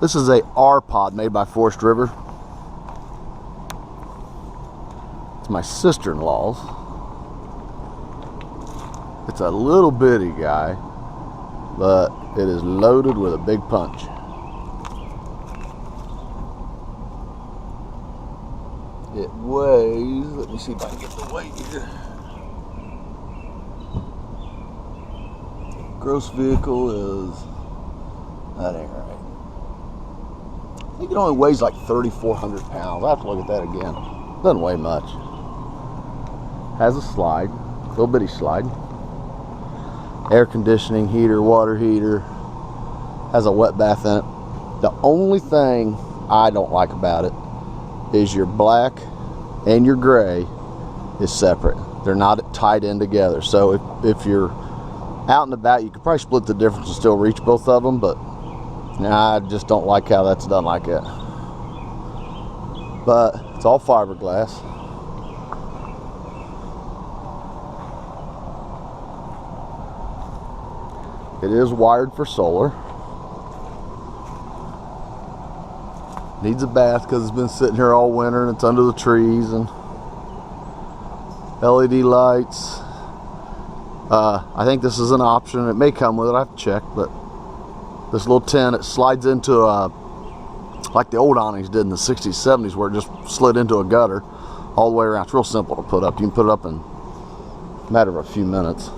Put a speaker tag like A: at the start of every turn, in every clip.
A: This is a R-Pod made by Forest River. It's my sister-in-law's. It's a little bitty guy, but it is loaded with a big punch. It weighs, let me see if I can get the weight here. Gross vehicle is, that ain't right. I think it only weighs like 3,400 pounds. I have to look at that again. Doesn't weigh much. Has a slide, little bitty slide. Air conditioning, heater, water heater. Has a wet bath in it. The only thing I don't like about it is your black and your gray is separate. They're not tied in together. So if you're out and about, you could probably split the difference and still reach both of them, but I just don't like how that's done like that. But it's all fiberglass. It is wired for solar. Needs a bath because it's been sitting here all winter and it's under the trees, and LED lights. I think this is an option. It may come with it. I have to check, but this little tent, it slides into like the old awnings did in the 60s, 70s, where it just slid into a gutter all the way around. It's real simple to put up. You can put it up in a matter of a few minutes.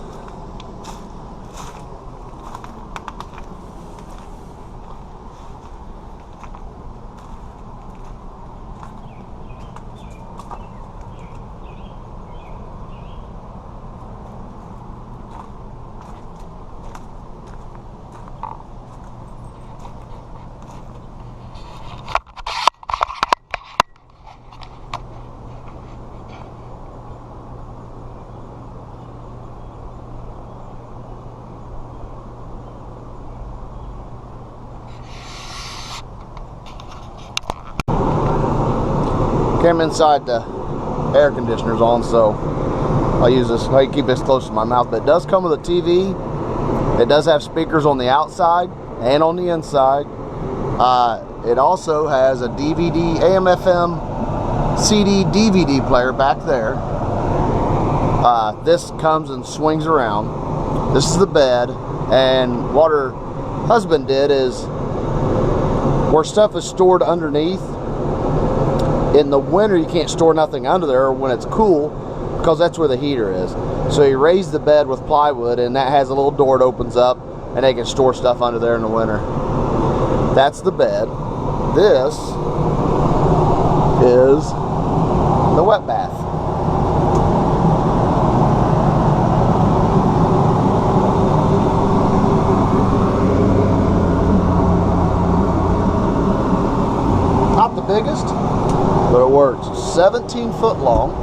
A: Came inside, the air conditioner's on, so I'll use this. I keep this close to my mouth, but it does come with a TV. It does have speakers on the outside and on the inside. It also has a DVD, AM/FM, CD, DVD player back there. This comes and swings around. This is the bed, and what her husband did is, where stuff is stored underneath, in the winter you can't store nothing under there when it's cool, because that's where the heater is. So he raised the bed with plywood, and that has a little door that opens up, and they can store stuff under there in the winter. That's the bed. This is the wet bath. Not the biggest, but it works. 17 foot long.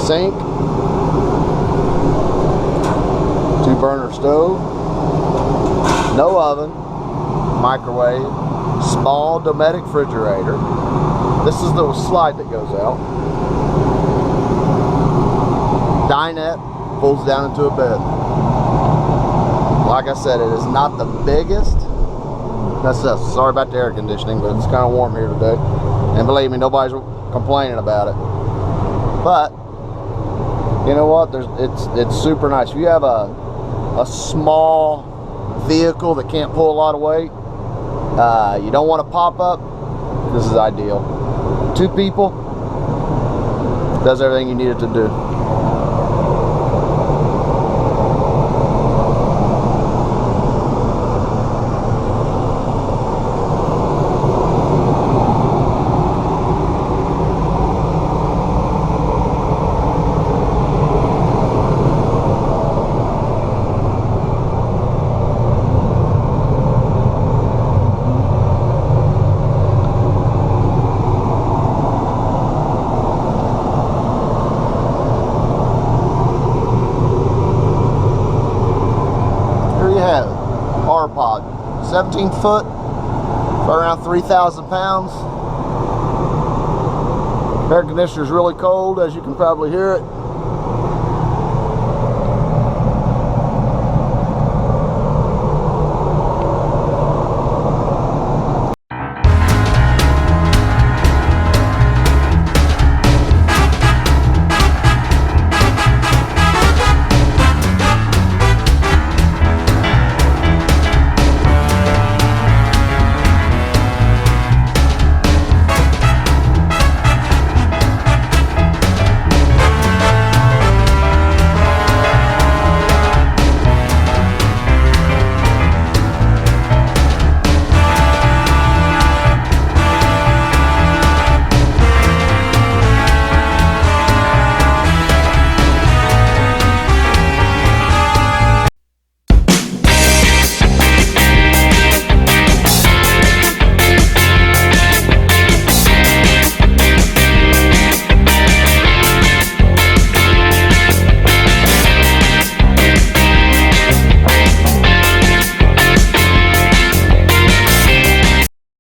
A: Sink. 2-burner stove. No oven. Microwave. Small Dometic refrigerator. This is the slide that goes out. Dinette. Folds down into a bed. Like I said, it is not the biggest. Sorry about the air conditioning, but it's kind of warm here today. And believe me, nobody's complaining about it. But you know what? It's super nice. If you have a small vehicle that can't pull a lot of weight, you don't want to pop up, this is ideal. 2 people, does everything you need it to do. R-Pod, 17 foot, for around 3,000 pounds. Air conditioner is really cold, as you can probably hear it.